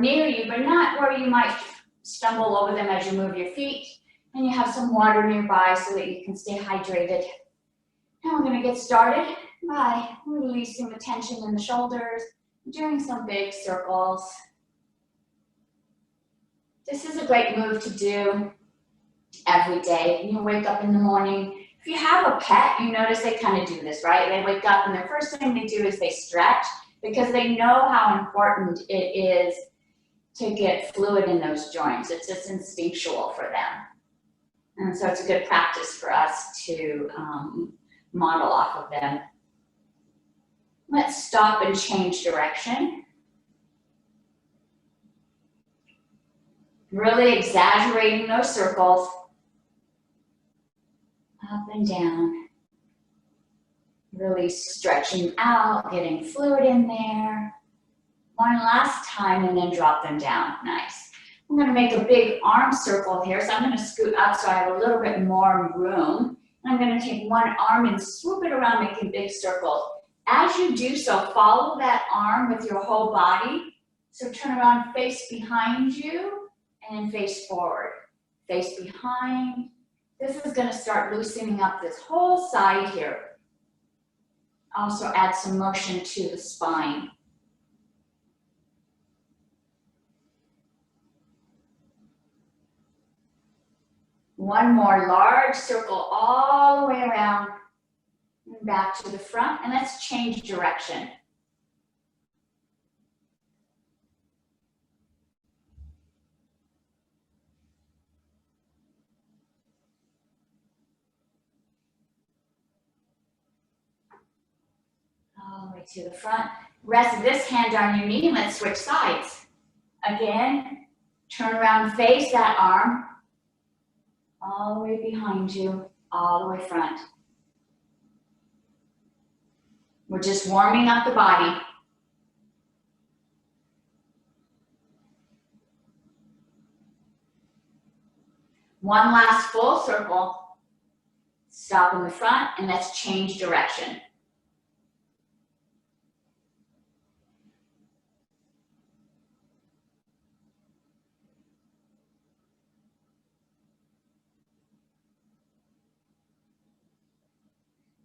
near you, but not where you might stumble over them as you move your feet. And you have some water nearby so that you can stay hydrated. Now we're going to get started by releasing the tension in the shoulders, doing some big circles. This is a great move to do every day. You wake up in the morning. If you have a pet, you notice they kind of do this, right? They wake up and the first thing they do is they stretch because they know how important it is to get fluid in those joints. It's just instinctual for them. And so it's a good practice for us to model off of them. Let's stop and change direction. Really exaggerating those circles. Up and down. Really stretching out, getting fluid in there. One last time and then drop them down. Nice. I'm going to make a big arm circle here, so I'm going to scoot up so I have a little bit more room. I'm going to take one arm and swoop it around, making big circles. As you do so, follow that arm with your whole body. So turn around, face behind you, and face forward. Face behind. This is going to start loosening up this whole side here. Also add some motion to the spine. One more large circle all the way around and back to the front, and let's change direction. All the way to the front. Rest this hand on your knee and let's switch sides. Again, turn around, face that arm. All the way behind you, all the way front. We're just warming up the body. One last full circle. Stop in the front and let's change direction.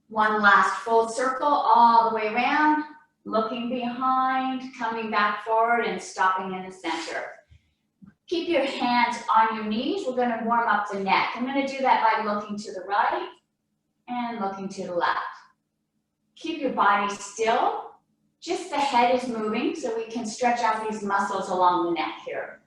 One last full circle all the way around, looking behind, coming back forward and stopping in the center. Keep your hands on your knees. We're going to warm up the neck. I'm going to do that by looking to the right and looking to the left. Keep your body still. Just the head is moving so we can stretch out these muscles along the neck here.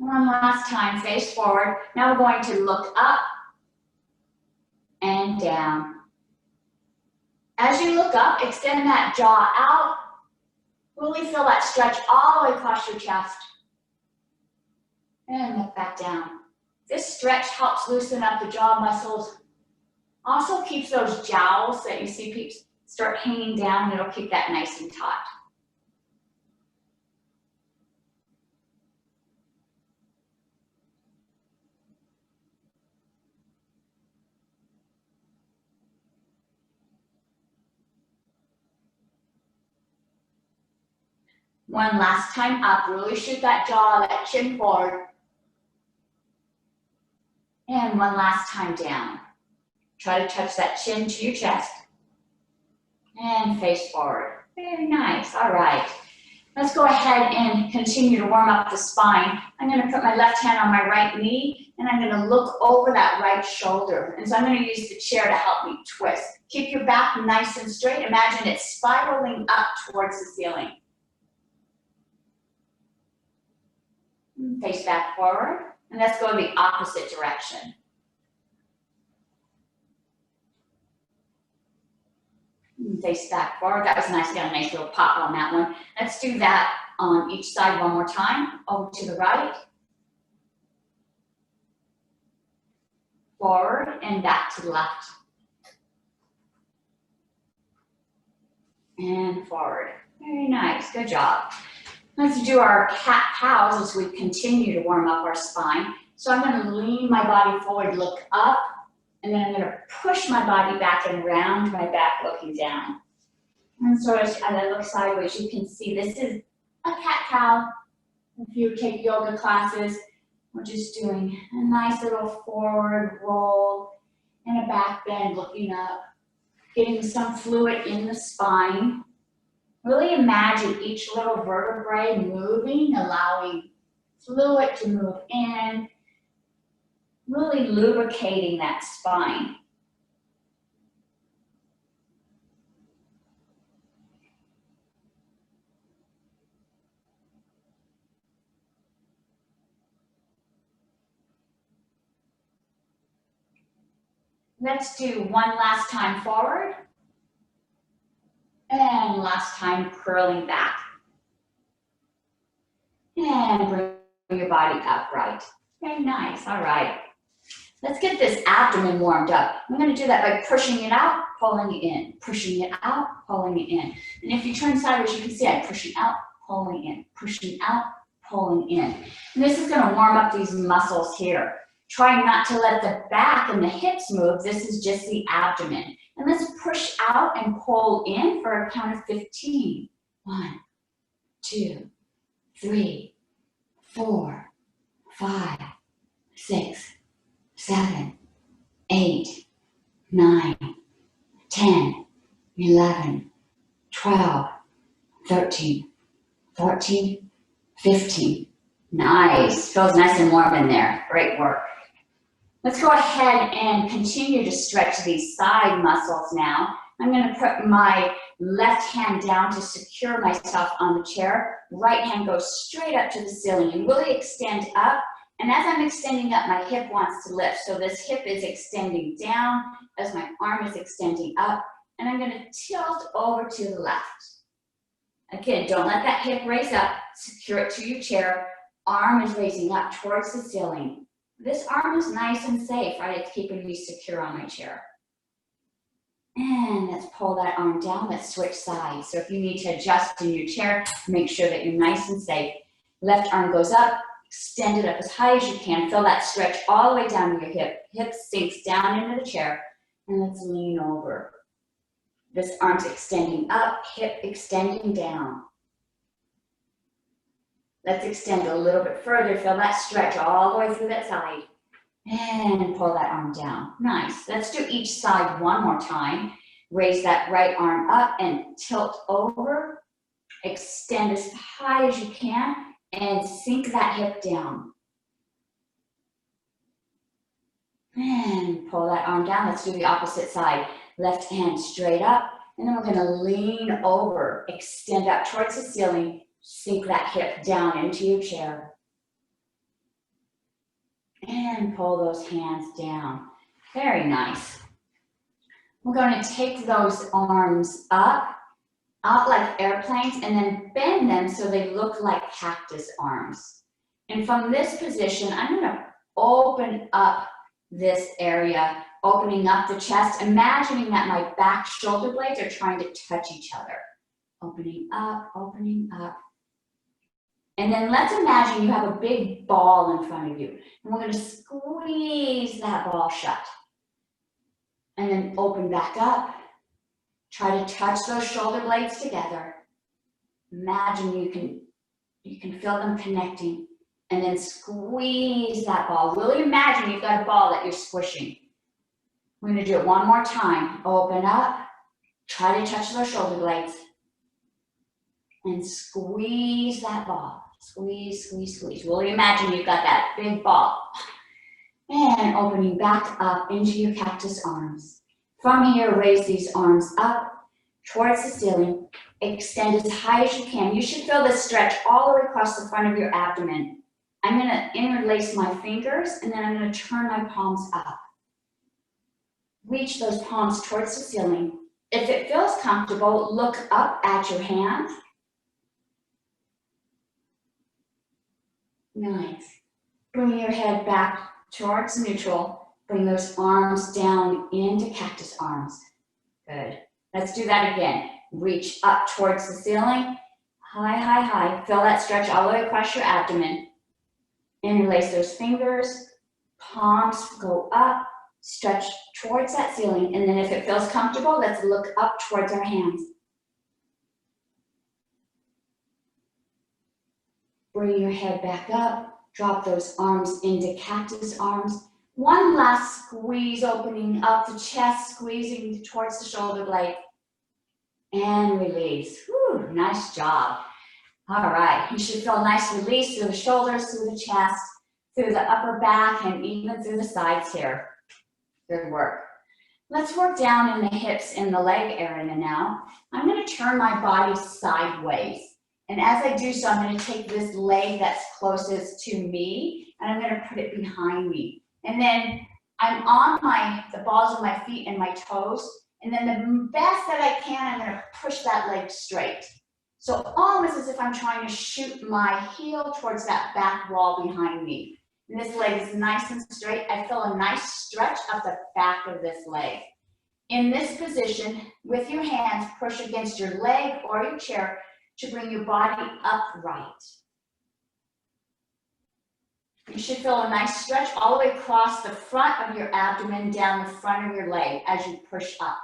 One last time, face forward. Now we're going to look up and down. As you look up, extend that jaw out. Really feel that stretch all the way across your chest. And look back down. This stretch helps loosen up the jaw muscles. Also keeps those jowls that you see start hanging down. It'll keep that nice and taut. One last time up, really shoot that jaw, that chin forward. And one last time down. Try to touch that chin to your chest. And face forward. Very nice, all right. Let's go ahead and continue to warm up the spine. I'm gonna put my left hand on my right knee and I'm gonna look over that right shoulder. And so I'm gonna use the chair to help me twist. Keep your back nice and straight. Imagine it spiraling up towards the ceiling. Face back forward, and let's go the opposite direction. Face back forward. That was nice. Got a nice little pop on that one. Let's do that on each side one more time. Over to the right. Forward and back to the left. And forward. Very nice. Good job. Let's do our cat-cows as we continue to warm up our spine. So I'm going to lean my body forward, look up, And then I'm gonna push my body back and round my back looking down. And so as I look sideways, you can see this is a cat-cow. If you take yoga classes, we're just doing a nice little forward roll and a back bend looking up, getting some fluid in the spine. Really imagine each little vertebrae moving, allowing fluid to move in, really lubricating that spine. Let's do one last time forward. And last time curling back. And bring your body upright. Very nice, all right. Let's get this abdomen warmed up. I'm gonna do that by pushing it out, pulling it in, pushing it out, pulling it in. And if you turn sideways, you can see I'm pushing out, pulling in, pushing out, pulling in. And this is gonna warm up these muscles here. Try not to let the back and the hips move. This is just the abdomen. And let's push out and pull in for a count of 15. 1, 2, 3, 4, 5, 6, 7, 8, 9, 10, 11, 12, 13, 14, 15. Nice. Feels nice and warm in there. Great work. Let's go ahead and continue to stretch these side muscles now. I'm going to put my left hand down to secure myself on the chair. Right hand goes straight up to the ceiling and really extend up. And as I'm extending up, my hip wants to lift. So this hip is extending down as my arm is extending up. And I'm going to tilt over to the left. Again, don't let that hip raise up. Secure it to your chair. Arm is raising up towards the ceiling. This arm is nice and safe, right? It's keeping me secure on my chair. And let's pull that arm down. Let's switch sides. So if you need to adjust in your chair, make sure that you're nice and safe. Left arm goes up, extend it up as high as you can. Feel that stretch all the way down to your hip. Hip sinks down into the chair. And let's lean over. This arm's extending up, hip extending down. Let's extend a little bit further. Feel that stretch all the way through that side. And pull that arm down. Nice. Let's do each side one more time. Raise that right arm up and tilt over. Extend as high as you can and sink that hip down. And pull that arm down. Let's do the opposite side. Left hand straight up. And then we're going to lean over. Extend up towards the ceiling. Sink that hip down into your chair. And pull those hands down. Very nice. We're going to take those arms up like airplanes, and then bend them so they look like cactus arms. And from this position, I'm going to open up this area, opening up the chest, imagining that my back shoulder blades are trying to touch each other. Opening up, opening up. And then let's imagine you have a big ball in front of you. And we're going to squeeze that ball shut. And then open back up. Try to touch those shoulder blades together. Imagine you can feel them connecting. And then squeeze that ball. Really imagine you've got a ball that you're squishing. We're going to do it one more time. Open up. Try to touch those shoulder blades. And squeeze that ball. Squeeze, squeeze, squeeze. Really imagine you've got that big ball. And opening back up into your cactus arms. From here, raise these arms up towards the ceiling. Extend as high as you can. You should feel this stretch all the way across the front of your abdomen. I'm going to interlace my fingers, and then I'm going to turn my palms up. Reach those palms towards the ceiling. If it feels comfortable, look up at your hands. Nice. Bring your head back towards neutral. Bring those arms down into cactus arms. Good. Let's do that again. Reach up towards the ceiling. High, high, high. Feel that stretch all the way across your abdomen. Interlace those fingers. Palms go up. Stretch towards that ceiling, and then if it feels comfortable, let's look up towards our hands. Bring your head back up, drop those arms into cactus arms. One last squeeze, opening up the chest, squeezing towards the shoulder blade. And release. Whew, nice job. All right, you should feel a nice release through the shoulders, through the chest, through the upper back, and even through the sides here. Good work. Let's work down in the hips and the leg area now. I'm going to turn my body sideways. And as I do so, I'm going to take this leg that's closest to me, and I'm going to put it behind me. And then I'm on the balls of my feet and my toes. And then the best that I can, I'm going to push that leg straight. So almost as if I'm trying to shoot my heel towards that back wall behind me. And this leg is nice and straight. I feel a nice stretch up the back of this leg. In this position, with your hands, push against your leg or your chair to bring your body upright. You should feel a nice stretch all the way across the front of your abdomen, down the front of your leg as you push up.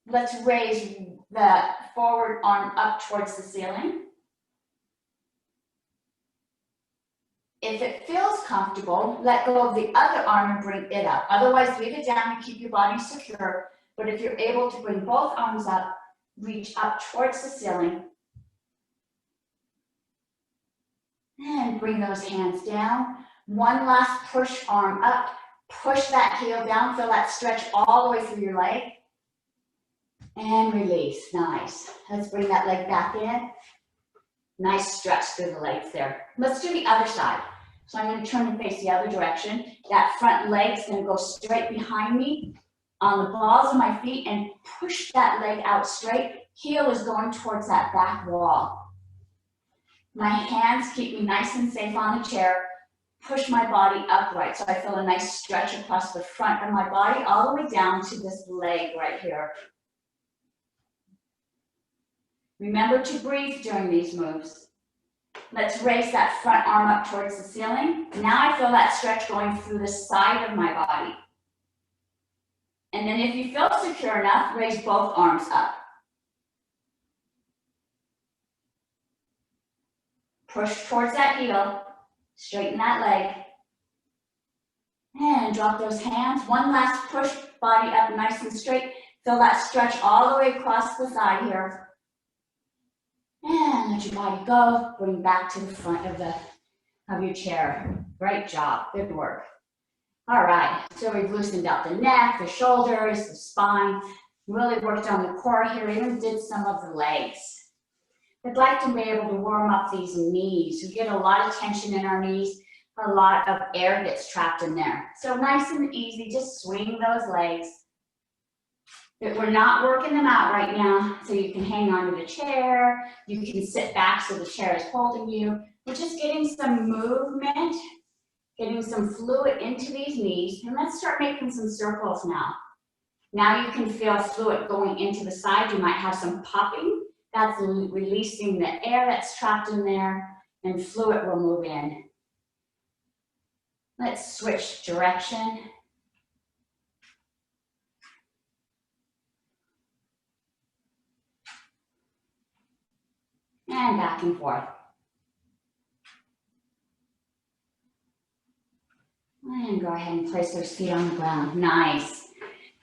Let's raise the forward arm up towards the ceiling. If it feels comfortable, let go of the other arm and bring it up. Otherwise, leave it down and keep your body secure. But if you're able to bring both arms up, reach up towards the ceiling. And bring those hands down. One last push, arm up. Push that heel down. Feel that stretch all the way through your leg. And release. Nice. Let's bring that leg back in. Nice stretch through the legs there. Let's do the other side. So I'm going to turn and face the other direction. That front leg is going to go straight behind me on the balls of my feet and push that leg out straight. Heel is going towards that back wall. My hands keep me nice and safe on the chair. Push my body upright so I feel a nice stretch across the front of my body all the way down to this leg right here. Remember to breathe during these moves. Let's raise that front arm up towards the ceiling. Now I feel that stretch going through the side of my body. And then if you feel secure enough, raise both arms up. Push towards that heel, straighten that leg. And drop those hands. One last push, body up nice and straight. Feel that stretch all the way across the side here. And let your body go. Bring back to the front of your chair. Great job. Good work. All right. So we've loosened up the neck, the shoulders, the spine. Really worked on the core here. Even did some of the legs. I'd like to be able to warm up these knees. We get a lot of tension in our knees. A lot of air gets trapped in there. So nice and easy. Just swing those legs. But we're not working them out right now, so you can hang onto the chair, you can sit back so the chair is holding you. We're just getting some movement, getting some fluid into these knees, and let's start making some circles now. Now you can feel fluid going into the side. You might have some popping. That's releasing the air that's trapped in there, and fluid will move in. Let's switch direction. And back and forth. And go ahead and place those feet on the ground. Nice.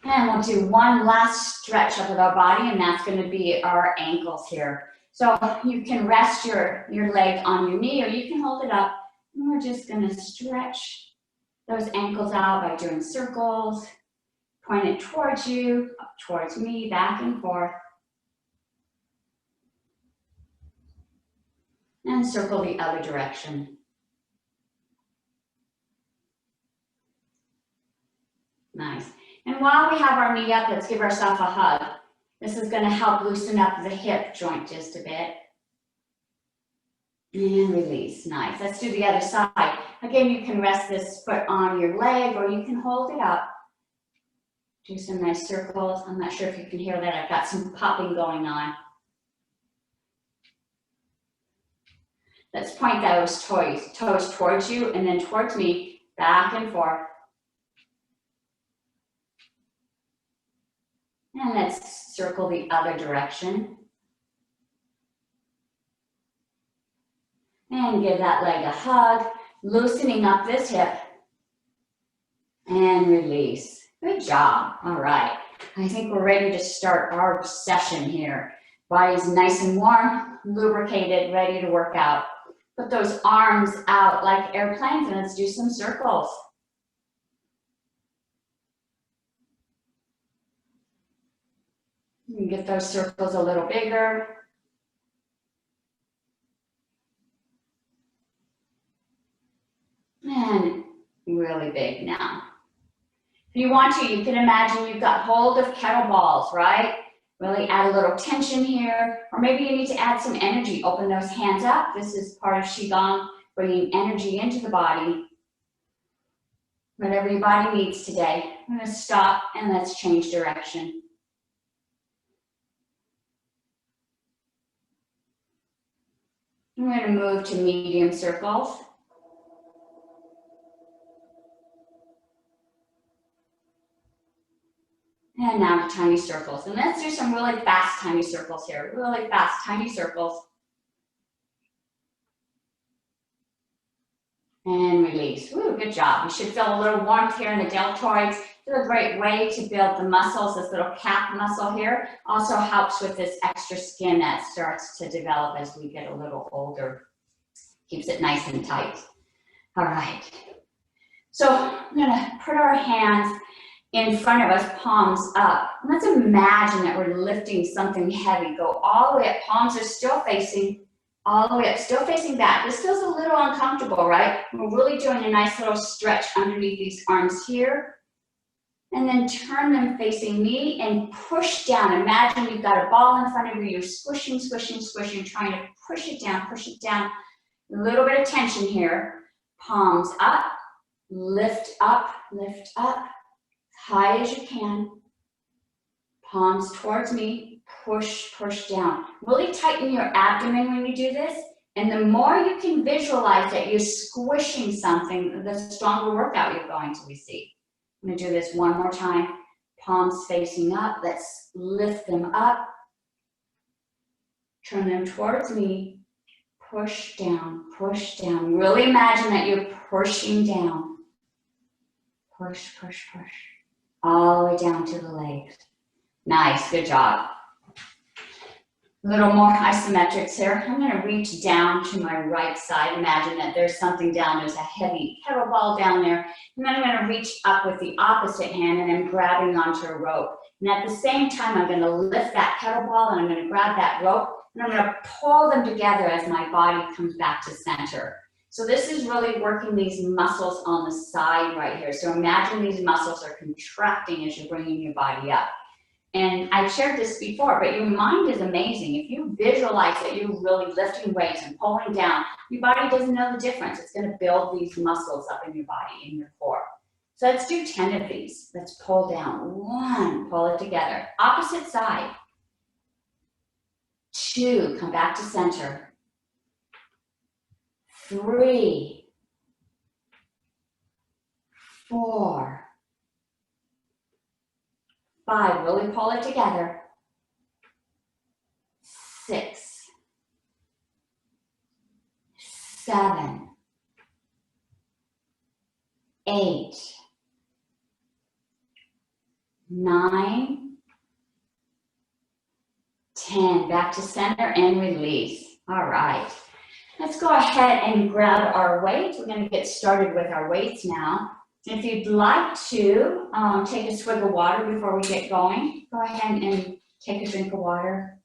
And we'll do one last stretch up with our body, and that's going to be our ankles here. So you can rest your leg on your knee, or you can hold it up. And we're just going to stretch those ankles out by doing circles. Point it towards you, up towards me, back and forth. And circle the other direction. Nice. And while we have our knee up, let's give ourselves a hug. This is going to help loosen up the hip joint just a bit. And release. Nice. Let's do the other side. Again, you can rest this foot on your leg, or you can hold it up. Do some nice circles. I'm not sure if you can hear that. I've got some popping going on. Let's point those toes towards you and then towards me. back and forth. And let's circle the other direction. And give that leg a hug, loosening up this hip. And release. Good job. All right. I think we're ready to start our session here. Body's nice and warm, lubricated, ready to work out. Put those arms out like airplanes and let's do some circles. You can get those circles a little bigger. And really big now. If you want to, you can imagine you've got hold of kettlebells, right? Really add a little tension here, or maybe you need to add some energy. Open those hands up. This is part of Qigong, bringing energy into the body. Whatever your body needs today. I'm going to stop and let's change direction. I'm going to move to medium circles. And now to tiny circles. And let's do some really fast tiny circles here. Really fast tiny circles. And release. Woo, good job. You should feel a little warmth here in the deltoids. It's a great way to build the muscles. This little calf muscle here also helps with this extra skin that starts to develop as we get a little older. Keeps it nice and tight. All right. So I'm going to put our hands in front of us, palms up. And let's imagine that we're lifting something heavy. Go all the way up. Palms are still facing all the way up, still facing back. This feels a little uncomfortable, right? We're really doing a nice little stretch underneath these arms here. And then turn them facing me and push down. Imagine you've got a ball in front of you. You're squishing, squishing, squishing, trying to push it down, push it down. A little bit of tension here. Palms up, lift up, high as you can. Palms towards me, push, push down. Really tighten your abdomen when you do this. And the more you can visualize that you're squishing something, the stronger workout you're going to receive. I'm going to do this one more time. Palms facing up. Let's lift them up. Turn them towards me. Push down, push down. Really imagine that you're pushing down. Push, push, push. All the way down to the legs. Nice, good job. A little more isometrics here. I'm going to reach down to my right side. Imagine that there's something down. There's a heavy kettlebell down there. And then I'm going to reach up with the opposite hand and I'm grabbing onto a rope. And at the same time, I'm going to lift that kettlebell and I'm going to grab that rope and I'm going to pull them together as my body comes back to center. So this is really working these muscles on the side right here. So imagine these muscles are contracting as you're bringing your body up. And I've shared this before, but your mind is amazing. If you visualize that you're really lifting weights and pulling down, your body doesn't know the difference. It's going to build these muscles up in your body, in your core. So let's do 10 of these. Let's pull down. 1, pull it together. Opposite side. 2, come back to center. 3, 4, 5, really pull it together. 6, 7, 8, 9, 10. Back to center and release. All right. Let's go ahead and grab our weights. We're going to get started with our weights now. If you'd like to take a swig of water before we get going, go ahead and take a drink of water.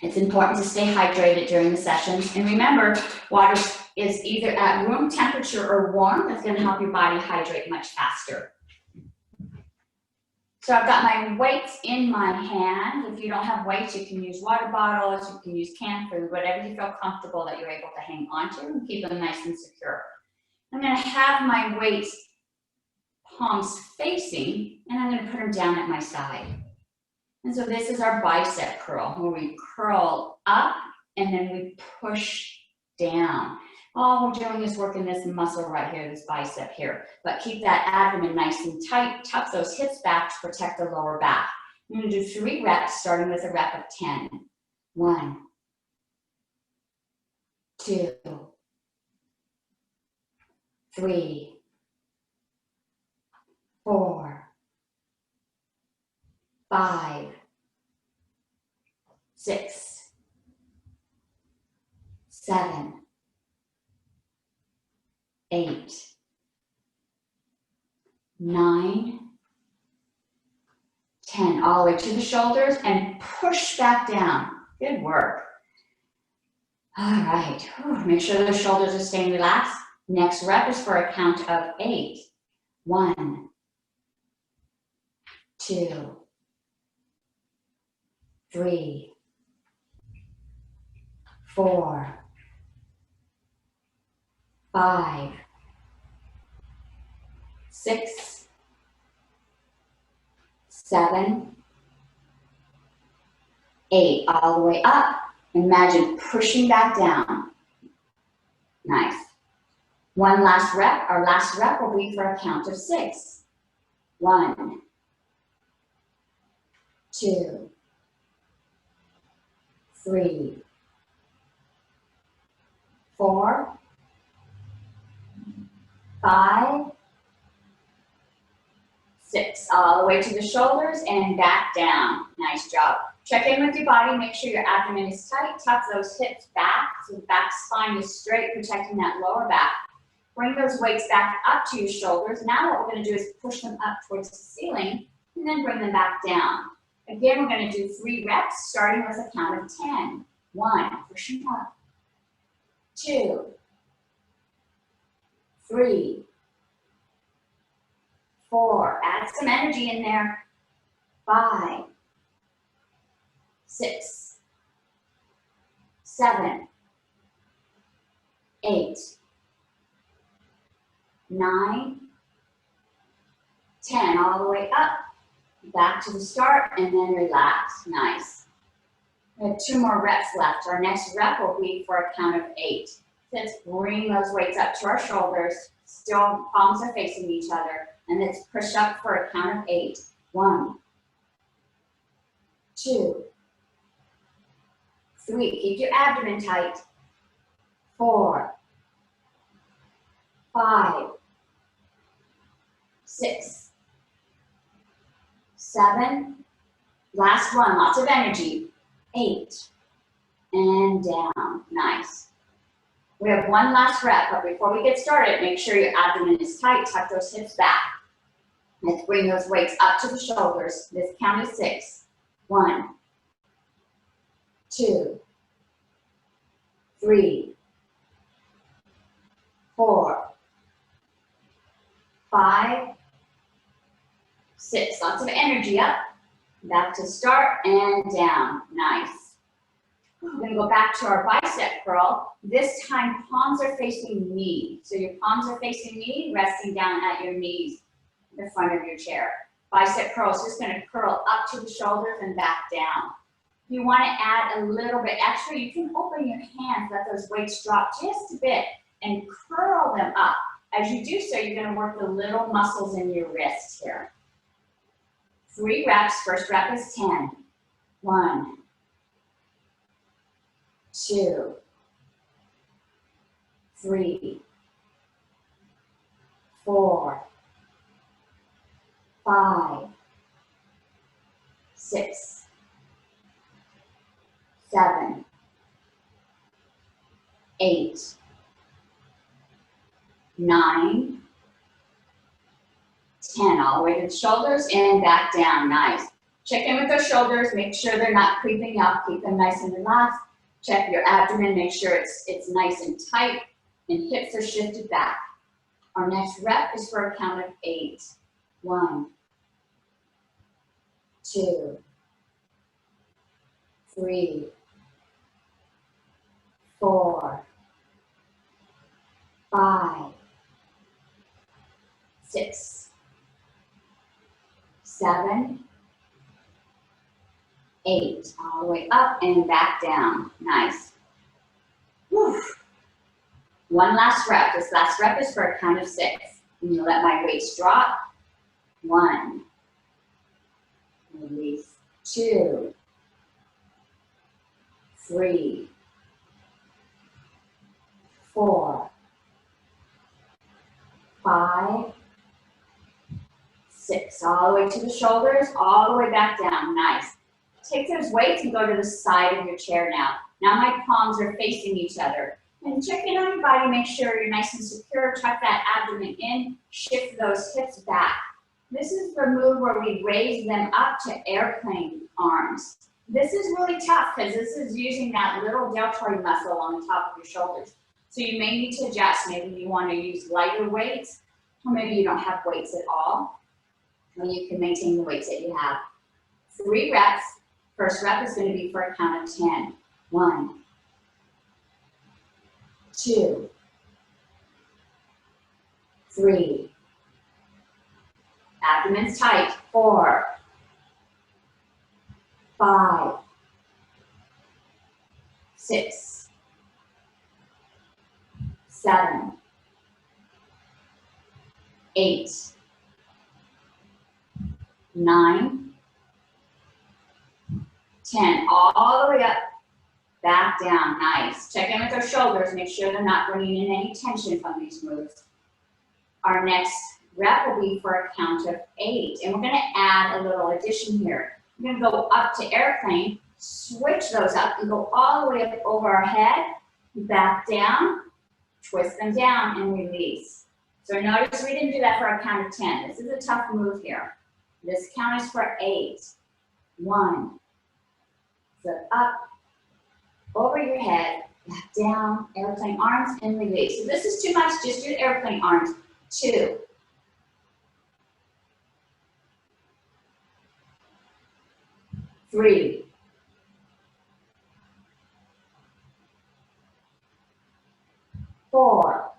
It's important to stay hydrated during the sessions. And remember, water is either at room temperature or warm. That's going to help your body hydrate much faster. So I've got my weights in my hand. If you don't have weights, you can use water bottles, you can use canned food, whatever you feel comfortable that you're able to hang onto and keep them nice and secure. I'm going to have my weights palms facing, and I'm going to put them down at my side. And so this is our bicep curl, where we curl up and then we push down. All we're doing is working this muscle right here, this bicep here. But keep that abdomen nice and tight. Tuck those hips back to protect the lower back. I'm going to do 3 reps, starting with a rep of 10. 1, 2, 3, 4, 5, 6, 7, 8, 9, 10. All the way to the shoulders and push back down. Good work. All right. Whew. Make sure those shoulders are staying relaxed. Next rep is for a count of 8. 1, 2, 3, 4, 5, 6, 7, 8. All the way up. Imagine pushing back down. Nice. One last rep. Our last rep will be for a count of 6. 1, 2, 3, 4, 5, 6. All the way to the shoulders and back down. Nice job. Check in with your body. Make sure your abdomen is tight. Tuck those hips back so the back spine is straight, protecting that lower back. Bring those weights back up to your shoulders. Now what we're going to do is push them up towards the ceiling and then bring them back down. Again, we're going to do 3 reps, starting with a count of 10. 1, push them up. 2, 3, 4, add some energy in there. 5, 6, 7, 8, 9, 10, all the way up, back to the start, and then relax. Nice. We have 2 more reps left. Our next rep will be for a count of 8. Let's bring those weights up to our shoulders. Still, palms are facing each other. And let's push up for a count of 8. 1, 2, 3. Keep your abdomen tight. 4, 5, 6, 7. Last one, lots of energy. 8. And down. Nice. We have one last rep, but before we get started, make sure your abdomen is tight. Tuck those hips back. Let's bring those weights up to the shoulders. This count is 6. 1, 2, 3, 4, 5, 6. Lots of energy up. Back to start and down. Nice. We're going to go back to our bicep curl. This time, palms are facing me. So your palms are facing me, resting down at your knees, the front of your chair. Bicep curl is just going to curl up to the shoulders and back down. If you want to add a little bit extra, you can open your hands, let those weights drop just a bit, and curl them up. As you do so, you're going to work the little muscles in your wrists here. 3 reps. First rep is 10. 1, 2, 3, 4, 5, 6, 7, 8, 9, 10. All the way to the shoulders and back down. Nice. Check in with those shoulders. Make sure they're not creeping up. Keep them nice and relaxed. Check your abdomen. Make sure it's nice and tight. And hips are shifted back. Our next rep is for a count of 8. 1, 2, 3, 4, 5, 6, 7, 8. All the way up and back down. Nice. Whew. One last rep. This last rep is for a count of 6. I'm gonna let my weights drop. 1, release. 2, 3, 4, 5, 6. All the way to the shoulders, all the way back down. Nice. Take those weights and go to the side of your chair now. Now my palms are facing each other. And check in on your body, make sure you're nice and secure. Tuck that abdomen in, shift those hips back. This is the move where we raise them up to airplane arms. This is really tough because this is using that little deltoid muscle on the top of your shoulders. So you may need to adjust. Maybe you want to use lighter weights, or maybe you don't have weights at all. Or you can maintain the weights that you have. 3 reps. First rep is going to be for a count of 10. 1, 2, 3. Abdomen's tight. 4, 5, 6, 7, 8, 9, 10. All the way up, back down. Nice. Check in with those shoulders. Make sure they're not bringing in any tension from these moves. Our next rep will be for a count of 8. And we're going to add a little addition here. We're going to go up to airplane, switch those up, and go all the way up over our head, back down, twist them down, and release. So notice we didn't do that for a count of 10. This is a tough move here. This count is for 8. 1. So up, over your head, back down, airplane arms, and release. If this is too much, just do airplane arms. 2. 3. 4.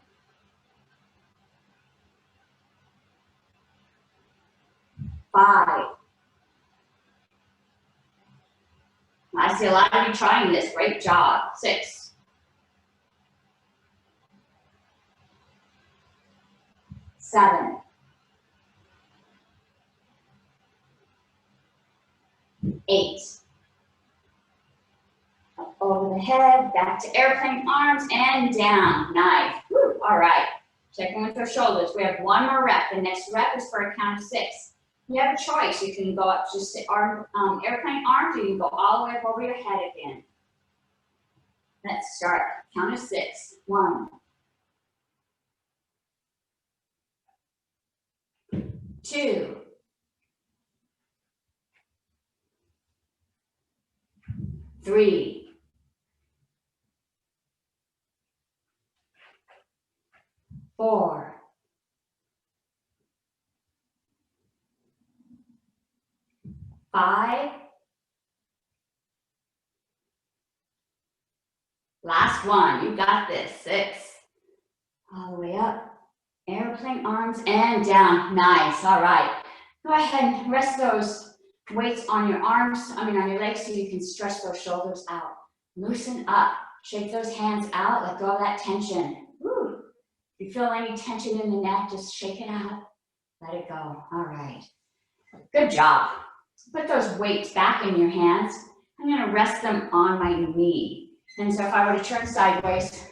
5. I see a lot of you trying this. Great job. 6. 7. 8. Up over the head, back to airplane arms, and down. Nice. Woo. All right. Check in with your shoulders. We have one more rep. The next rep is for a count of 6. You have a choice. You can go up just to airplane arms, or you can go all the way up over your head again. Let's start. Count of 6. 1, 2, 3, 4, 5. Last one. You got this. 6. All the way up. Airplane arms and down. Nice. All right. Go ahead and rest those weights on your arms, on your legs, so you can stretch those shoulders out. Loosen up. Shake those hands out. Let go of that tension. Woo. If you feel any tension in the neck, just shake it out. Let it go. All right. Good job. Put those weights back in your hands. I'm going to rest them on my knee. And so if I were to turn sideways,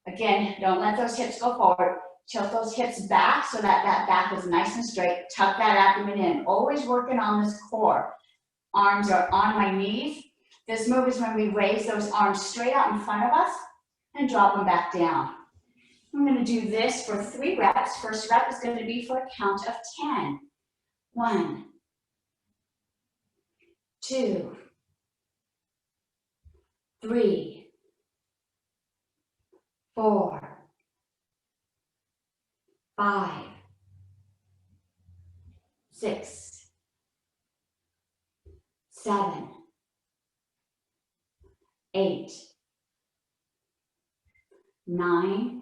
again, don't let those hips go forward. Tilt those hips back so that that back is nice and straight. Tuck that abdomen in. Always working on this core. Arms are on my knees. This move is when we raise those arms straight out in front of us and drop them back down. I'm going to do this for 3 reps. First rep is going to be for a count of 10. 1, 2, 3, 4, 5, 6, 7, 8, 9,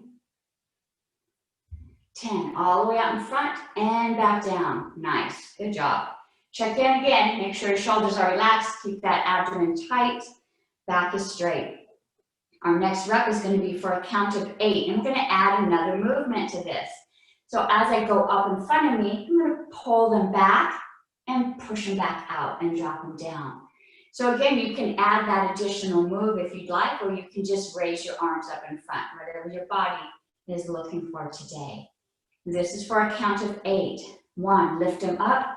10. All the way out in front and back down. Nice. Good job. Check in again. Make sure your shoulders are relaxed. Keep that abdomen tight. Back is straight. Our next rep is going to be for a count of 8, and we're going to add another movement to this. So as I go up in front of me, I'm going to pull them back and push them back out and drop them down. So again, you can add that additional move if you'd like, or you can just raise your arms up in front, whatever your body is looking for today. This is for a count of 8. 1, lift them up,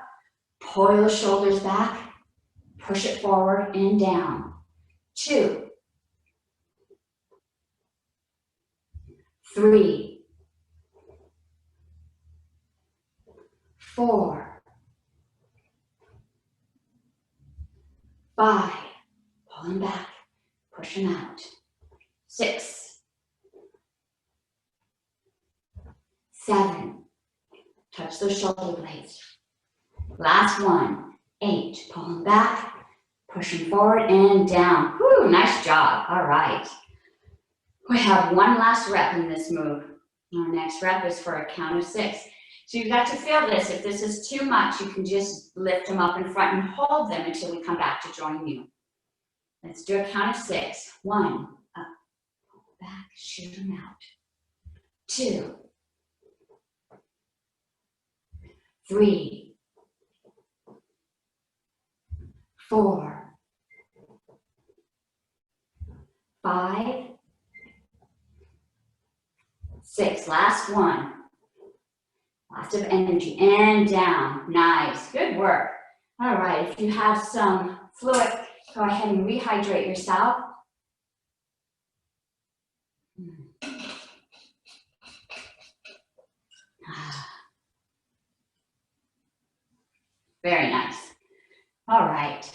pull your shoulders back, push it forward and down. 2, 3, 4, 5, pull them back, push them out. 6, 7, touch those shoulder blades. Last one, 8, pull them back, push them forward and down. Whew, nice job, all right. We have one last rep in this move. Our next rep is for a count of 6. So you've got to feel this. If this is too much, you can just lift them up in front and hold them until we come back to join you. Let's do a count of 6. 1, up, pull back, shoot them out. 2, 3, 4, 5, 6. Last one. Lots of energy and down. Nice. Good work. All right. If you have some fluid, go ahead and rehydrate yourself. Very nice. All right.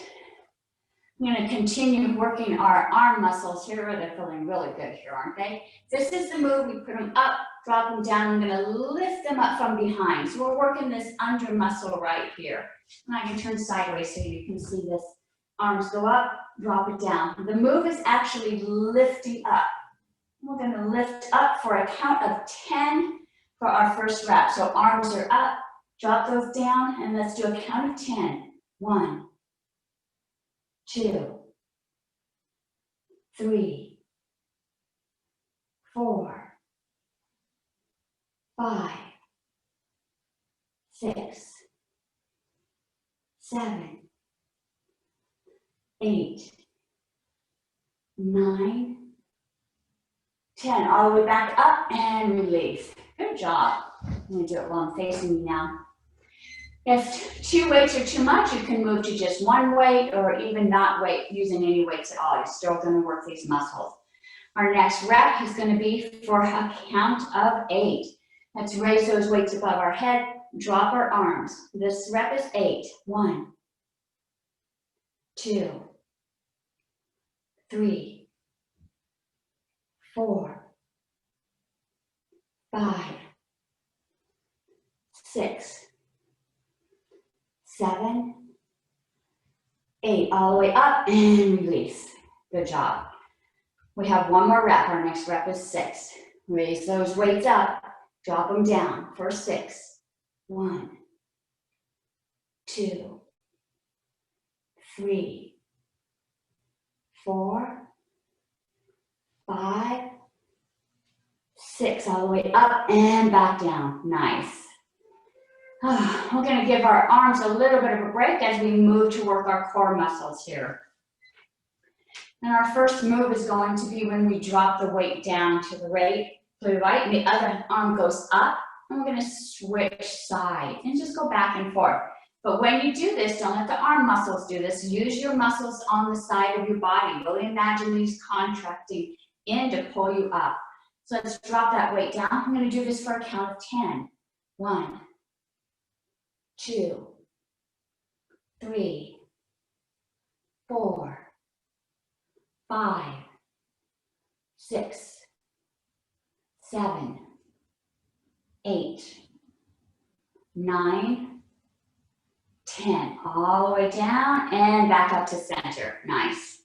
I'm going to continue working our arm muscles here. They're feeling really good here, aren't they? This is the move. We put them up, drop them down. I'm going to lift them up from behind. So we're working this under muscle right here. And I can turn sideways so you can see this. Arms go up, drop it down. The move is actually lifting up. We're going to lift up for a count of 10 for our first rep. So arms are up, drop those down, and let's do a count of 10. 1, 2, 3, 4, 5, 6, 7, 8, 9, 10. All the way back up and release. Good job. I'm going to do it while I'm facing you now. If 2 weights are too much, you can move to just 1 weight or even not using any weights at all. You're still going to work these muscles. Our next rep is going to be for a count of 8. Let's raise those weights above our head, drop our arms. This rep is 8. 1, 2, 3, 4, 5, 6, 7, 8, all the way up and release. Good job. We have one more rep. Our next rep is 6. Raise those weights up, drop them down for 6. 1, 2, 3, 4, 5, 6, all the way up and back down. Nice. We're going to give our arms a little bit of a break as we move to work our core muscles here. And our first move is going to be when we drop the weight down to the right, and the other arm goes up, and we're going to switch sides and just go back and forth. But when you do this, don't let the arm muscles do this. Use your muscles on the side of your body. Really imagine these contracting in to pull you up. So let's drop that weight down. I'm going to do this for a count of 10. 1, 2, 3, 4, 5, 6, 7, 8, 9, 10. All the way down and back up to center. Nice.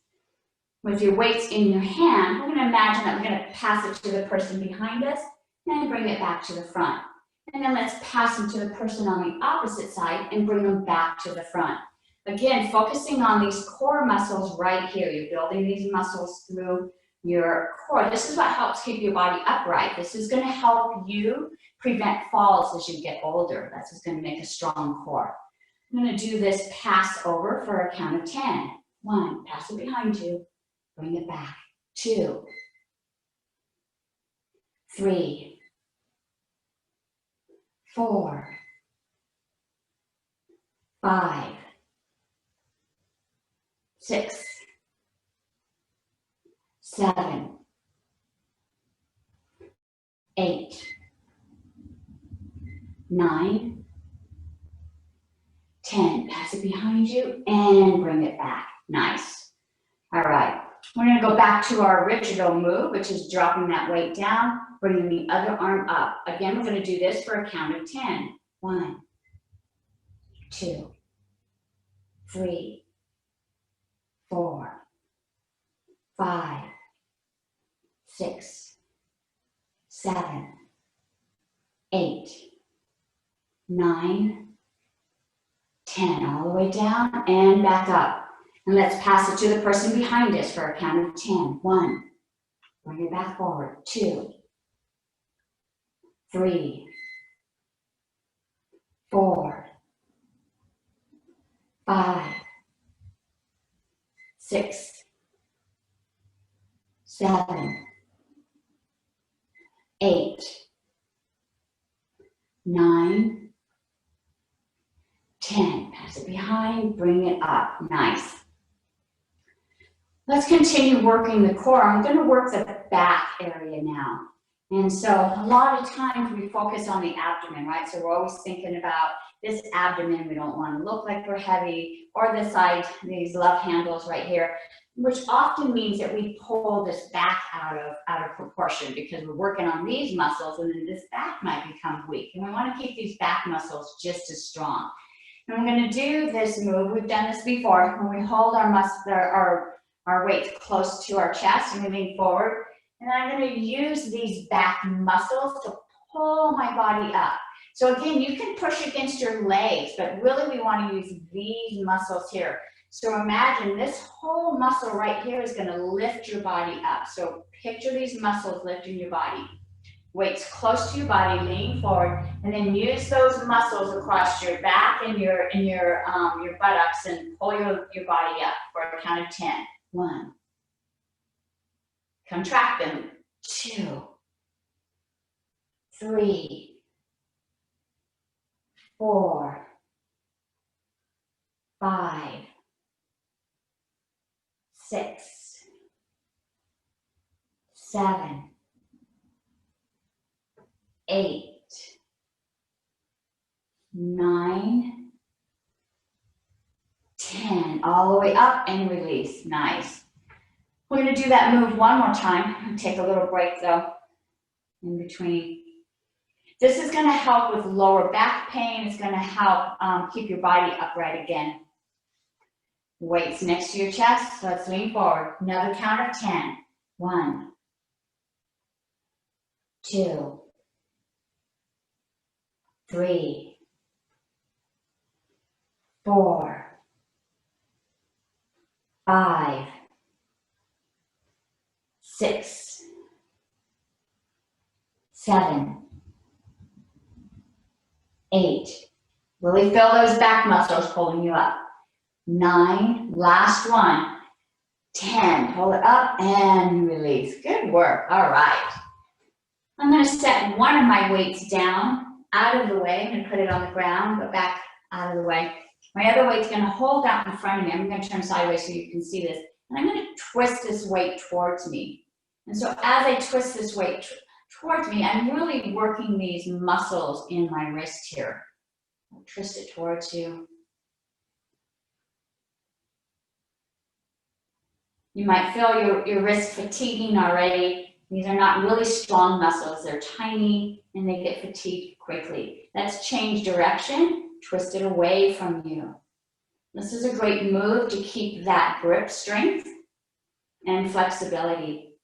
With your weights in your hand, we're going to imagine that we're going to pass it to the person behind us and bring it back to the front. And then let's pass them to the person on the opposite side and bring them back to the front. Again, focusing on these core muscles right here. You're building these muscles through your core. This is what helps keep your body upright. This is going to help you prevent falls as you get older. That's what's going to make a strong core. I'm going to do this pass over for a count of 10. 1, pass it behind you, bring it back. 2, 3, 4, 5, 6, 7, 8, 9, 10. Pass it behind you and bring it back. Nice. All right. We're going to go back to our original move, which is dropping that weight down, bringing the other arm up. Again, we're going to do this for a count of 10. 1, 2, 3, 4, 5, 6, 7, 8, 9, 10. All the way down and back up. And let's pass it to the person behind us for a count of 10. 1, bring it back forward. 2, 3, 4, 5, 6, 7, 8, 9, 10. Pass it behind, bring it up. Nice. Let's continue working the core. I'm going to work the back area now. And so a lot of times we focus on the abdomen, right? So we're always thinking about this abdomen. We don't want to look like we're heavy, or the side, these love handles right here, which often means that we pull this back out of proportion because we're working on these muscles, and then this back might become weak. And we want to keep these back muscles just as strong. And we're going to do this move. We've done this before. When we hold our weight close to our chest and we lean forward, and I'm going to use these back muscles to pull my body up. So again, you can push against your legs, but really we want to use these muscles here. So imagine this whole muscle right here is going to lift your body up. So picture these muscles lifting your body. Weights close to your body, lean forward, and then use those muscles across your back and your buttocks and pull your body up for a count of 10. 1. Contract them. 2, 3, 4, 5, 6, 7, 8, 9, 10. All the way up and release. Nice. We're going to do that move one more time. Take a little break though in between. This is going to help with lower back pain. It's going to help keep your body upright again. Weights next to your chest. So let's lean forward. Another count of 10. 1, 2, 3, 4, 5, 6, 7, 8. Really feel those back muscles pulling you up. 9, last one. 10, pull it up and release. Good work. All right. I'm going to set one of my weights down out of the way. I'm going to put it on the ground, go back out of the way. My other weight's going to hold out in front of me. I'm going to turn sideways so you can see this. And I'm going to twist this weight towards me. And so as I twist this weight towards me, I'm really working these muscles in my wrist here. I'll twist it towards you. You might feel your wrist fatiguing already. These are not really strong muscles. They're tiny and they get fatigued quickly. Let's change direction, twist it away from you. This is a great move to keep that grip strength and flexibility.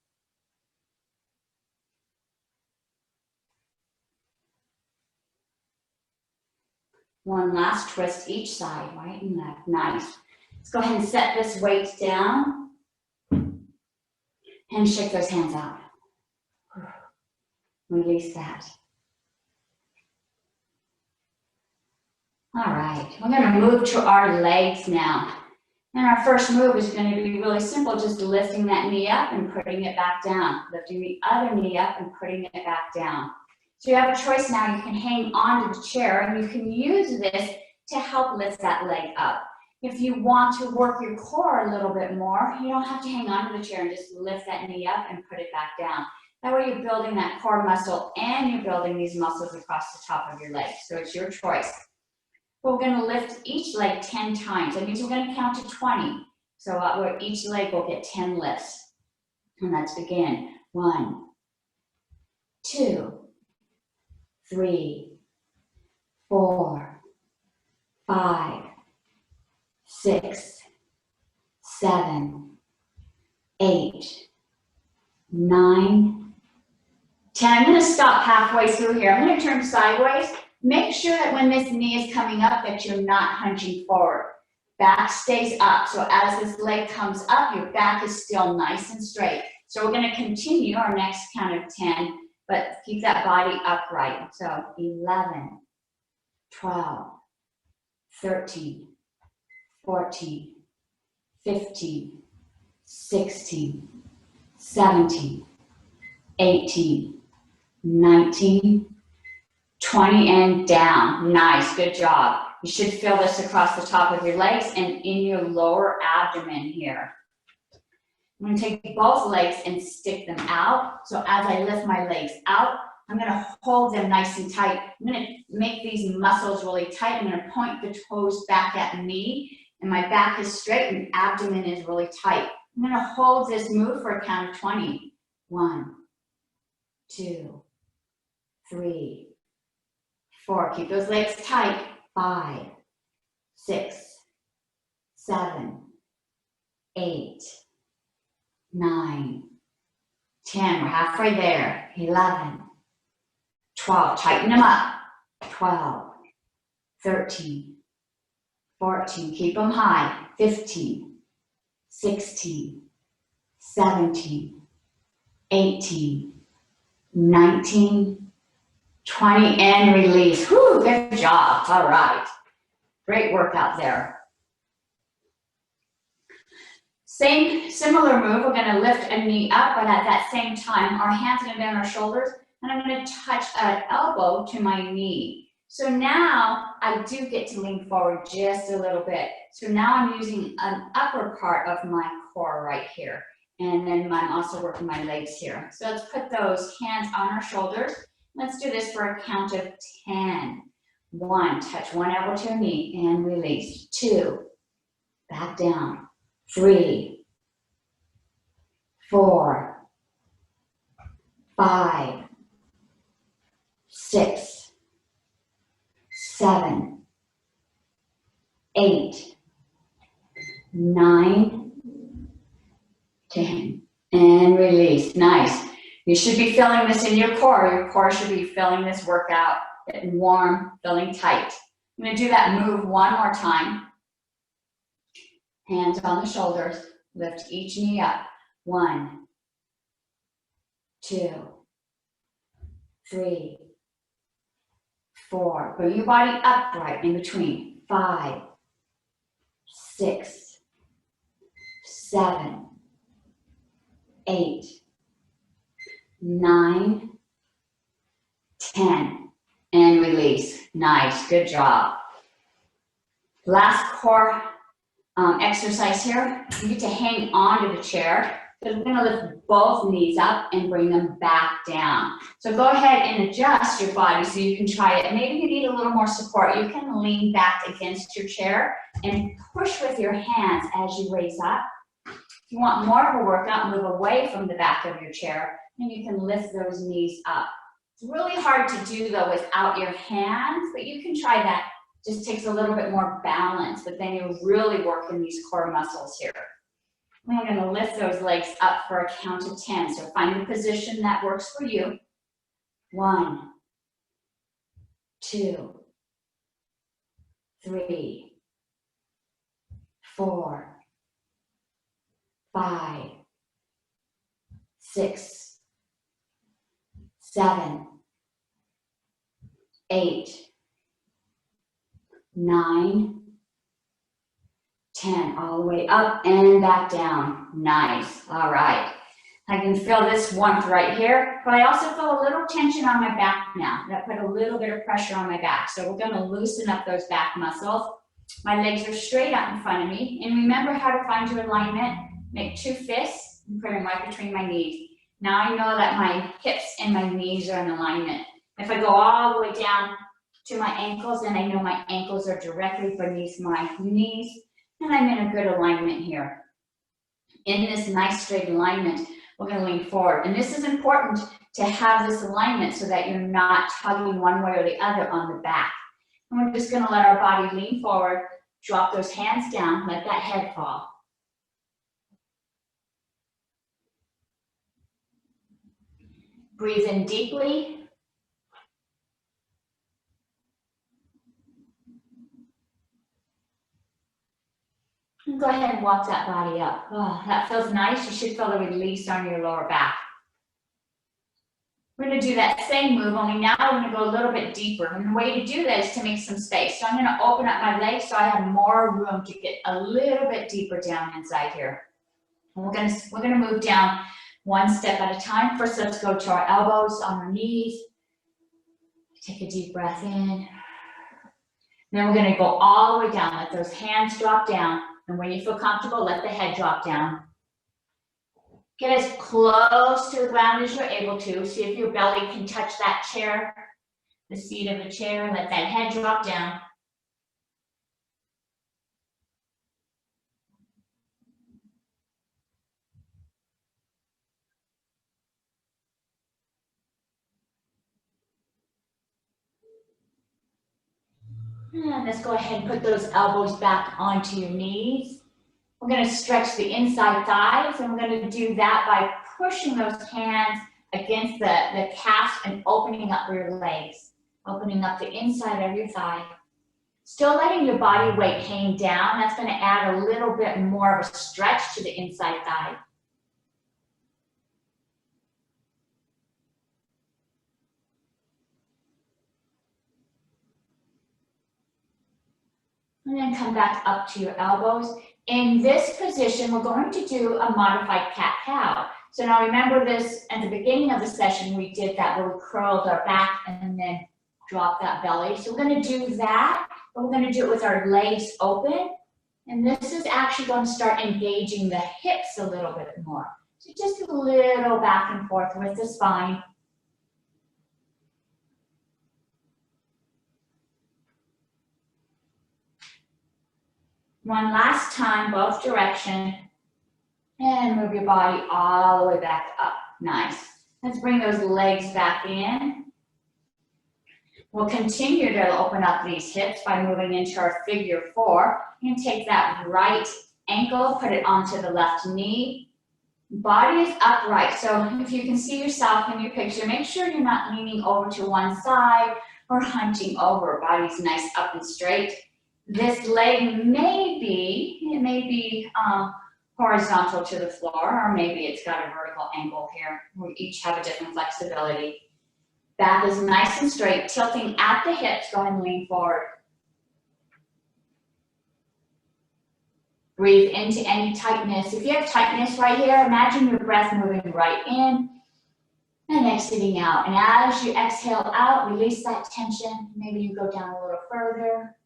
One last twist each side, right and left. Nice. Let's go ahead and set this weight down. And shake those hands out. Release that. All right, we're going to move to our legs now. And our first move is going to be really simple, just lifting that knee up and putting it back down. Lifting the other knee up and putting it back down. So you have a choice now. You can hang on to the chair and you can use this to help lift that leg up. If you want to work your core a little bit more, you don't have to hang on to the chair and just lift that knee up and put it back down. That way you're building that core muscle and you're building these muscles across the top of your leg. So it's your choice. We're going to lift each leg 10 times. That means we're going to count to 20. So each leg will get 10 lifts. And let's begin. 1, 2, 3, 4, 5, 6, 7, 8, 9, 10. I'm going to stop halfway through here. I'm going to turn sideways. Make sure that when this knee is coming up that you're not hunching forward. Back stays up. So as this leg comes up, your back is still nice and straight. So we're going to continue our next count of 10, but keep that body upright. So 11, 12, 13, 14, 15, 16, 17, 18, 19, 20, and down. Nice, good job. You should feel this across the top of your legs and in your lower abdomen here. I'm going to take both legs and stick them out. So as I lift my legs out, I'm going to hold them nice and tight. I'm going to make these muscles really tight. I'm going to point the toes back at me, and my back is straight and abdomen is really tight. I'm going to hold this move for a count of 20. 1, 2, 3, 4. Keep those legs tight. 5, 6, 7, 8, 9, 10. We're halfway there. 11, 12. Tighten them up. 12, 13, 14. Keep them high. 15, 16, 17, 18, 19, 20, and release. Whew, good job. All right. Great workout there. Similar move. We're going to lift a knee up, but at that same time, our hands are going to be on our shoulders, and I'm going to touch an elbow to my knee. So now I do get to lean forward just a little bit. So now I'm using an upper part of my core right here. And then I'm also working my legs here. So let's put those hands on our shoulders. Let's do this for a count of 10. 1, touch one elbow to your knee and release. 2, back down. 3, 4, 5, 6, 7, 8, 9, 10, and release. Nice. You should be feeling this in your core. Your core should be feeling this workout, getting warm, feeling tight. I'm going to do that move one more time. Hands on the shoulders. Lift each knee up. 1, 2, 3, 4. Bring your body upright in between. 5, 6, 7, 8, 9, 10, and release. Nice, good job. Last core exercise here. You get to hang on to the chair. So we're going to lift both knees up and bring them back down. So go ahead and adjust your body so you can try it. Maybe you need a little more support. You can lean back against your chair and push with your hands as you raise up. If you want more of a workout, move away from the back of your chair, and you can lift those knees up. It's really hard to do though without your hands, but you can try that. Just takes a little bit more balance, but then you're really working these core muscles here. We're going to lift those legs up for a count of 10. So find the position that works for you. 1, 2, 3, 4, 5, 6, 7, 8, 9, 10. All the way up and back down. Nice. All right. I can feel this warmth right here, but I also feel a little tension on my back now. That put a little bit of pressure on my back. So we're gonna loosen up those back muscles. My legs are straight out in front of me. And remember how to find your alignment. Make 2 fists and put them right between my knees. Now I know that my hips and my knees are in alignment. If I go all the way down to my ankles, then I know my ankles are directly beneath my knees, and I'm in a good alignment here. In this nice straight alignment, we're going to lean forward. And this is important to have this alignment so that you're not tugging one way or the other on the back. And we're just going to let our body lean forward, drop those hands down, let that head fall. Breathe in deeply. And go ahead and walk that body up. Oh, that feels nice. You should feel the release on your lower back. We're going to do that same move, only now we're going to go a little bit deeper. And the way to do that is to make some space. So I'm going to open up my legs so I have more room to get a little bit deeper down inside here. And we're going to move down one step at a time. First, let's go to our elbows on our knees. Take a deep breath in. Then we're going to go all the way down. Let those hands drop down. And when you feel comfortable, let the head drop down. Get as close to the ground as you're able to. See if your belly can touch that chair, the seat of the chair. Let that head drop down. And let's go ahead and put those elbows back onto your knees. We're going to stretch the inside thighs, and we're going to do that by pushing those hands against the calves and opening up your legs, opening up the inside of your thigh. Still letting your body weight hang down. That's going to add a little bit more of a stretch to the inside thigh. And then come back up to your elbows. In this position, we're going to do a modified cat-cow. So now remember this, at the beginning of the session, we did that where we curled our back and then dropped that belly. So we're going to do that, but we're going to do it with our legs open. And this is actually going to start engaging the hips a little bit more. So just a little back and forth with the spine. One last time, both direction. And move your body all the way back up. Nice. Let's bring those legs back in. We'll continue to open up these hips by moving into our figure 4. And take that right ankle, put it onto the left knee. Body is upright. So if you can see yourself in your picture, make sure you're not leaning over to one side or hunching over. Body's nice up and straight. This leg may be horizontal to the floor, or maybe it's got a vertical angle here. We each have a different flexibility. Back is nice and straight, tilting at the hips. Go ahead and lean forward. Breathe into any tightness. If you have tightness right here, imagine your breath moving right in and exiting out. And as you exhale out, release that tension. Maybe you go down a little further.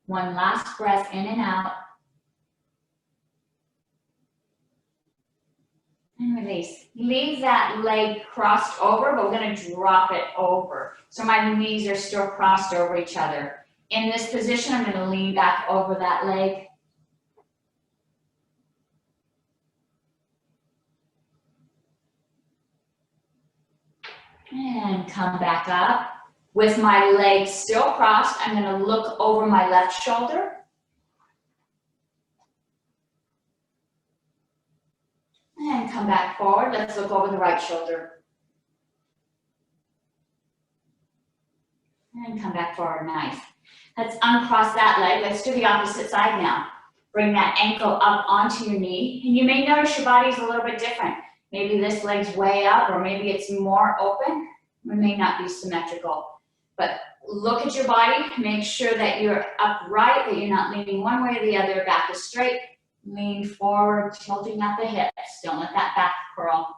One last breath in and out. And release. Leave that leg crossed over, but we're going to drop it over. So my knees are still crossed over each other. In this position, I'm going to lean back over that leg. And come back up. With my legs still crossed, I'm going to look over my left shoulder. And come back forward. Let's look over the right shoulder. And come back forward. Nice. Let's uncross that leg. Let's do the opposite side now. Bring that ankle up onto your knee, and you may notice your body's a little bit different. Maybe this leg's way up, or maybe it's more open. It may not be symmetrical, but look at your body, make sure that you're upright, that you're not leaning one way or the other, back is straight, lean forward, tilting at the hips, don't let that back curl.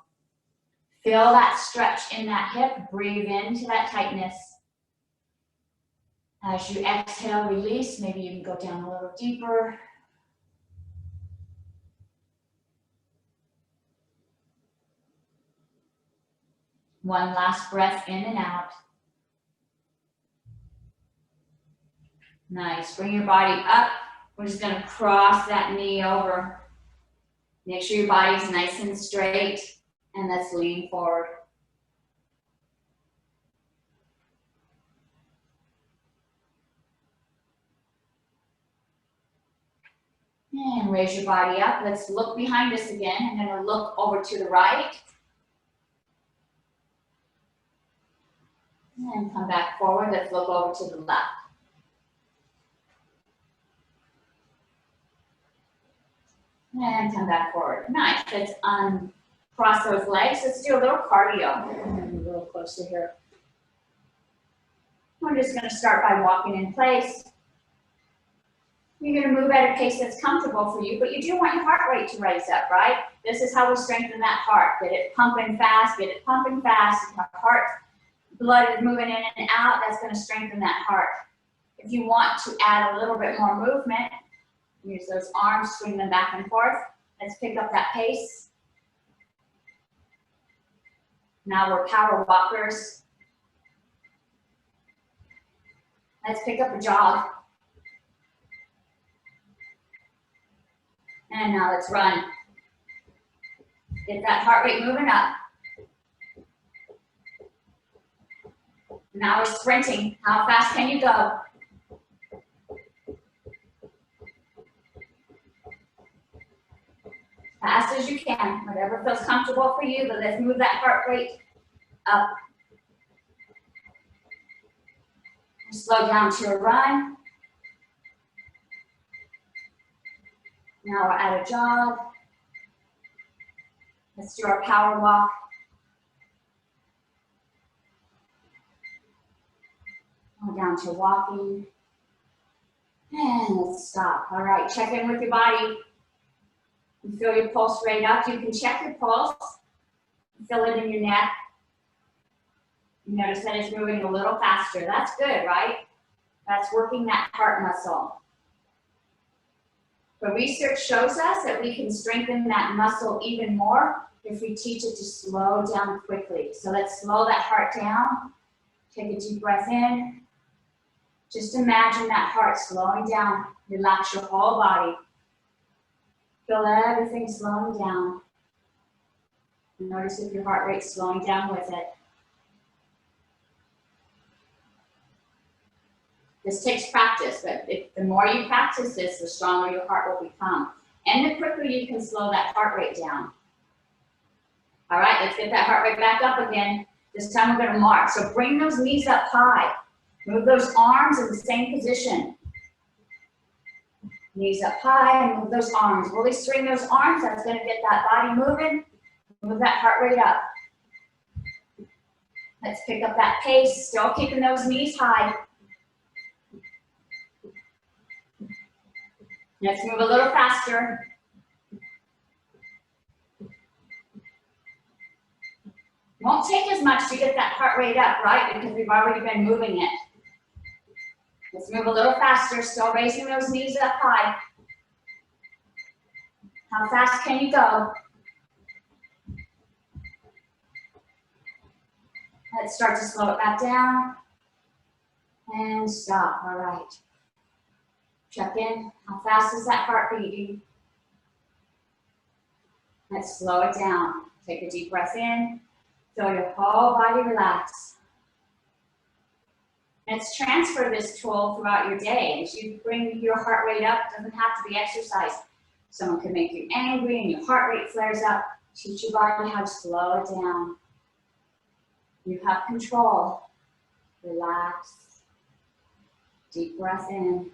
Feel that stretch in that hip, breathe into that tightness. As you exhale, release, maybe you can go down a little deeper. One last breath in and out. Nice, bring your body up. We're just gonna cross that knee over. Make sure your body's nice and straight, and let's lean forward. And raise your body up. Let's look behind us again. I'm gonna look over to the right. And come back forward. Let's look over to the left. And come back forward. Nice. Let's uncross those legs. Let's do a little cardio. A little closer here. We're just going to start by walking in place. You're going to move at a pace that's comfortable for you, but you do want your heart rate to raise up, right? This is how we strengthen that heart. Get it pumping fast, get it pumping fast. Your heart, blood is moving in and out. That's going to strengthen that heart. If you want to add a little bit more movement, use those arms, swing them back and forth. Let's pick up that pace. Now we're power walkers. Let's pick up a jog. And now let's run. Get that heart rate moving up. Now we're sprinting. How fast can you go? Fast as you can, whatever feels comfortable for you, but let's move that heart rate up. Slow down to a run. Now we're at a jog. Let's do our power walk. Go down to walking. And let's stop. All right, check in with your body. You feel your pulse rate up. You can check your pulse. Feel it in your neck. You notice that it's moving a little faster. That's good, right? That's working that heart muscle. The research shows us that we can strengthen that muscle even more if we teach it to slow down quickly. So let's slow that heart down. Take a deep breath in. Just imagine that heart slowing down. Relax your whole body. Feel everything slowing down. Notice if your heart rate's slowing down with it. This takes practice, but the more you practice this, the stronger your heart will become. And the quicker you can slow that heart rate down. All right, let's get that heart rate back up again. This time we're gonna march. So bring those knees up high. Move those arms in the same position. Knees up high and move those arms. Really swing those arms. That's gonna get that body moving. Move that heart rate up. Let's pick up that pace. Still keeping those knees high. Let's move a little faster. Won't take as much to get that heart rate up, right? Because we've already been moving it. Let's move a little faster, still raising those knees up high. How fast can you go? Let's start to slow it back down. And stop, all right. Check in, how fast is that heart beating? Let's slow it down. Take a deep breath in. Feel your whole body relax. Let's transfer this tool throughout your day. As you bring your heart rate up, it doesn't have to be exercise. Someone can make you angry and your heart rate flares up. Teach your body how to slow it down. You have control. Relax. Deep breath in.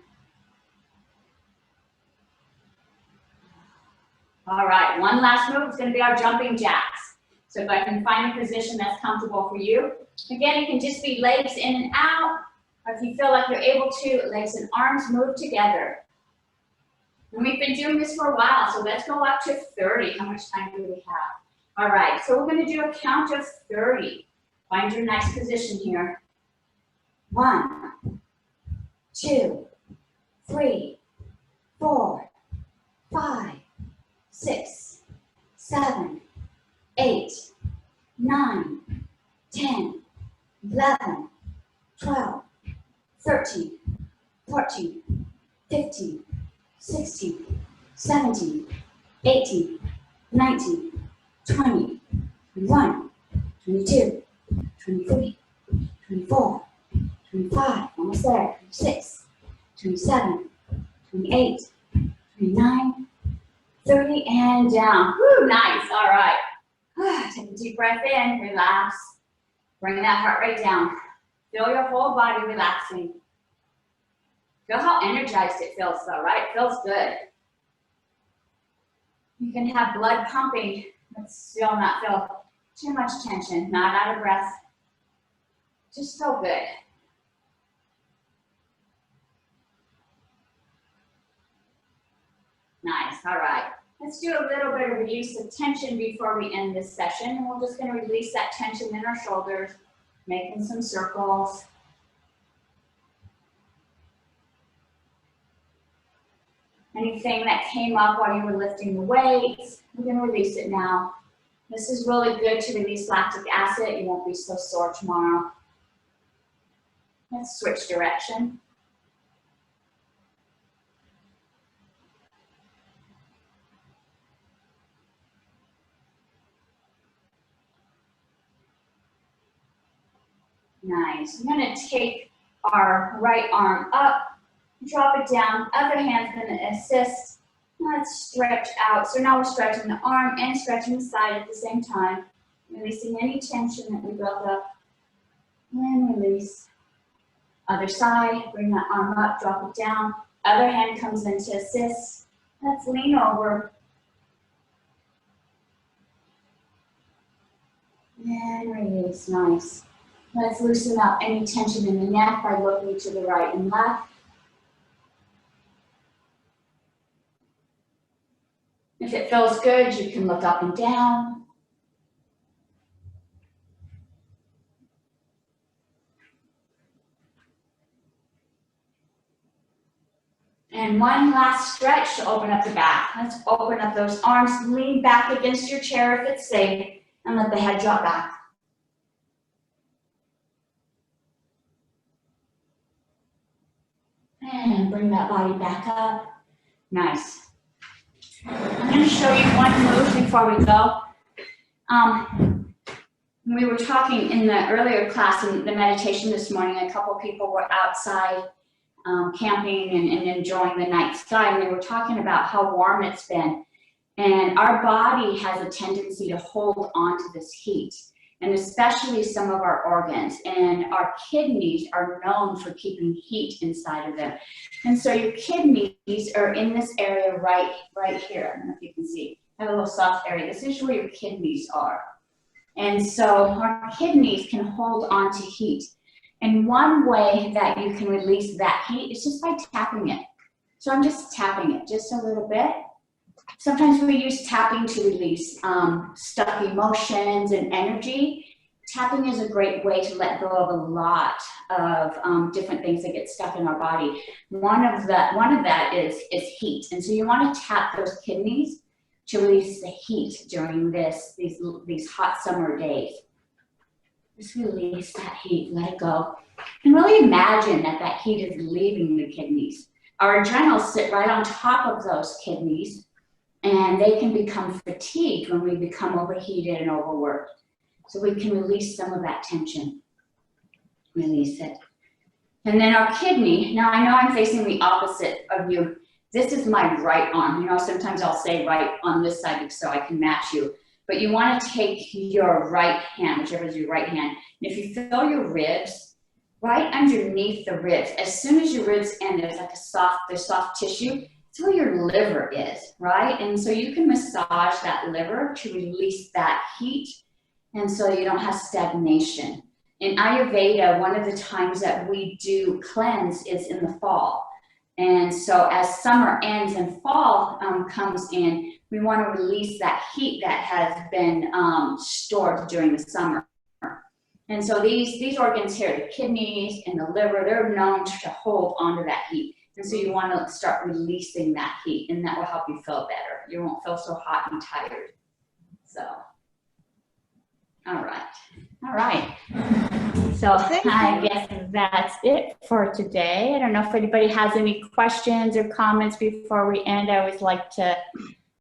All right, one last move is going to be our jumping jacks. So if I can find a position that's comfortable for you. Again, it can just be legs in and out, or if you feel like you're able to, legs and arms move together. And we've been doing this for a while, so let's go up to 30. How much time do we have? All right, so we're going to do a count of 30. Find your nice position here. 1, 2, 3, 4, 5, 6, 7, 8, 9, 10, 11, 12, 13, 14, 15, 16, 17, 18, 19, 20, 21, 22, 23, 24, 25, almost there, 26, 27, 28, 29, 30, and down. Woo, nice, all right. Take a deep breath in, relax. Bring that heart rate down. Feel your whole body relaxing. Feel how energized it feels though, right? It feels good. You can have blood pumping, but still not feel too much tension, not out of breath. Just feel good. Nice, all right. Let's do a little bit of release of tension before we end this session. And we're just going to release that tension in our shoulders, making some circles. Anything that came up while you were lifting the weights, we're going to release it now. This is really good to release lactic acid. You won't be so sore tomorrow. Let's switch direction. Nice. I'm going to take our right arm up, drop it down. Other hand's going to assist. Let's stretch out. So now we're stretching the arm and stretching the side at the same time, releasing any tension that we built up. And release. Other side, bring that arm up, drop it down. Other hand comes in to assist. Let's lean over. And release, nice. Let's loosen up any tension in the neck by looking to the right and left. If it feels good, you can look up and down. And one last stretch to open up the back. Let's open up those arms, lean back against your chair if it's safe, and let the head drop back. And bring that body back up. Nice. I'm going to show you one move before we go. We were talking in the earlier class in the meditation this morning, a couple people were outside camping and enjoying the night sky, and they were talking about how warm it's been. And our body has a tendency to hold on to this heat, and especially some of our organs. And our kidneys are known for keeping heat inside of them. And so your kidneys are in this area right here. I don't know if you can see. I have a little soft area. This is where your kidneys are. And so our kidneys can hold on to heat. And one way that you can release that heat is just by tapping it. So I'm just tapping it just a little bit. Sometimes we use tapping to release stuck emotions and energy. Tapping is a great way to let go of a lot of different things that get stuck in our body. One of that is heat. And so you want to tap those kidneys to release the heat during these hot summer days. Just release that heat, let it go. And really imagine that heat is leaving the kidneys. Our adrenals sit right on top of those kidneys, and they can become fatigued when we become overheated and overworked. So we can release some of that tension. Release it. And then our kidney, now I know I'm facing the opposite of you. This is my right arm. You know, sometimes I'll say right on this side so I can match you. But you want to take your right hand, whichever is your right hand, and if you feel your ribs, right underneath the ribs, as soon as your ribs end, there's like there's soft tissue. it's where your liver is, right? And so you can massage that liver to release that heat, and so you don't have stagnation. In Ayurveda, one of the times that we do cleanse is in the fall. And so as summer ends and fall comes in, we want to release that heat that has been stored during the summer. And so these organs here, the kidneys and the liver, they're known to hold onto that heat. And so you want to start releasing that heat, and that will help you feel better. You won't feel so hot and tired. So, all right. So I guess that's it for today. I don't know if anybody has any questions or comments before we end. I always like to